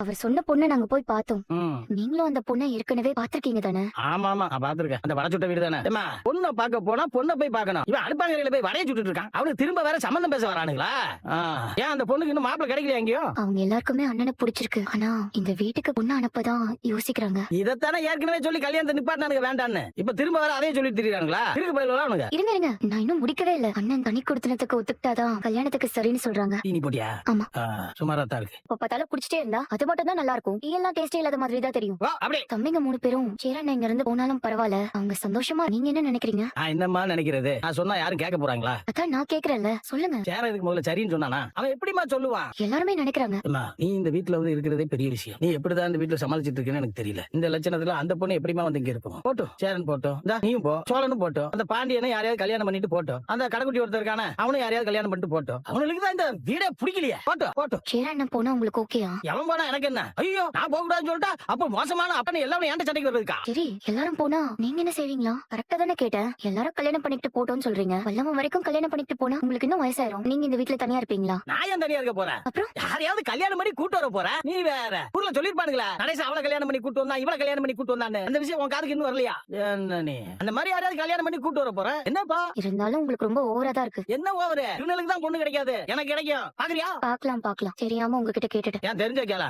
அவர் சொன்ன பொண்ணை நாங்க போய் பார்த்தோம். ம். நீங்களும் அந்த பொண்ணை ஏற்கனவே பாத்திருக்கீங்க தானே? ஆமா ஆமா நான் பாத்துருக்கேன். அந்த வடை சுட்ட வீடு தானே. ஏம்மா, பொண்ணை பார்க்க போனா பொண்ணை போய் பார்க்கணும். இவன் அடுப்பாங்கரையில போய் வடையை சுட்டுட்டு இருக்கான். அவனுக்கு திரும்ப வேற சம்பந்தம் பேச வரானுங்களா? ஏன் அந்த பொண்ணுக்கு இன்னும் மாப்பிள்ளை கிடைக்கலையா எங்கேயும்? அவங்க எல்லாருக்குமே அண்ணனை பிடிச்சிருக்கு. ஆனா இந்த வீட்டுக்கு பொண்ணு அனுப்பதான் யோசிக்கிறாங்க. இதத்தானே ஏற்கனவே சொல்லி கல்யாணத்தை நிப்பாட்டினானுங்க வேண்டான்னு. இப்ப திரும்ப வேற அதே சொல்லிட்டு திரியானுங்களா? இருக்கு பயில அவனுங்க. இருங்க இருங்க, நான் இன்னும் முடிக்கவே இல்ல. அண்ணன் தனி கொடுத்தனத்துக்கு ஒத்துக்கிட்டாதான் கல்யாணத்துக்கு சரின்னு சொல்றாங்க. நீ போட்டியா? ஆமா. சுமாரா தான் இருக்கு. இப்ப பார்த்தாலும் குடிச்சிட்டே இருந்தா அது மட்டும் தான் நல்லா இருக்கும். டீ எல்லாம் டேஸ்டே இல்லாத மாதிரி தான் தெரியும். வா, அப்படியே. தம்பிங்க 3 பேரும் சேரன் இங்க இருந்து போனாலும் பரவாயில்ல, அவங்க சந்தோஷமா. நீங்க என்ன நினைக்கிறீங்க? என்னம்மா நினைக்கிறது? நான் சொன்னா யாரும் கேட்க போறாங்களா? அதான் நான் கேக்குறேன்ல, சொல்லுங்க. சேர இதுக்கு முதல்ல சரின்னு சொன்னானா? அவன் எப்படிமா சொல்லுவான்? எல்லாருமே நினைக்கிறாங்க. அம்மா, நீ இந்த வீட்டுல வந்து இருக்கிறதே பெரிய விஷயம். நீ எப்படிதான் இந்த வீட்டுல சமாளிச்சிட்டு இருக்கேன்னு எனக்கு தெரியல. இந்த லட்சணத்துல அந்த பொண்ணு எப்படிமா வந்து இங்க இருக்கும்? போட்டும், சேரன் போட்டும், நீயும் போ, சோழனும் போட்டும், அந்த பாண்டியனை யாரையாவது கல்யாணம் பண்ணிட்டு போட்டோம், அந்த கடைக்குட்டி ஒருத்தர் இருக்கானே அவனும் யாரையாவது கல்யாணம் பண்ணிட்டு போட்டோம். அவனுக்கு தான் இந்த வீடே பிடிக்கலையே. போட்டோம் போட்டோம். சேரன் போனா உங்களுக்கு ஓகேயா? எவன் போனா எனக்கு என்ன? ஐயோ, நான் போக கூடாதுன்னு சொல்லிட்டா அப்ப மோசமான அப்பனை எல்லாரும் ஏன்ட சண்டைக்கு வருதுக்கா? சரி, எல்லாரும் போனா நீங்க என்ன செய்வீங்களா? கரெக்டா தானே கேட்டேன். எல்லாரும் கல்யாணம் பண்ணிட்டு போட்டோம்னு சொல்றீங்க. வல்லம வரைக்கும் கல்யாணம் பண்ணிட்டு போனா உங்களுக்கு இன்னும் வயசாயிரும். நீங்க இந்த வீட்டுல தனியா இருப்பீங்களா? நான் ஏன் தனியா இருக்க போறேன்? அப்புறம் யாரையாவது கல்யாணம் பண்ணி கூட்டு வர போற? நீ வேற ஊர்ல சொல்லிருப்பானுங்களா, கடைசி அவளை கல்யாணம் பண்ணி கூட்டு வந்தா இவளை கல்யாணம் பண்ணி கூட்டு வந்தான்னு. அந்த விஷயம் உன் காதுக்கு இன்னும் வரலையா? என்ன நீ அந்த மாதிரி யாரையாவது கல்யாணம் பண்ணி கூட்டு வர போற? என்னப்பா இருந்தாலும் உங்களுக்கு ரொம்ப ஓவரா தான் இருக்கு. என்ன ஓவரு? இவனுக்கு தான் பொண்ணு கிடைக்காது, எனக்கு கிடைக்கும். பாக்குறியா? பாக்கலாம் பாக்கலாம். தெரியாம உங்ககிட்ட கேட்டுட்டேன். ஏன் தெரிஞ்ச கேள?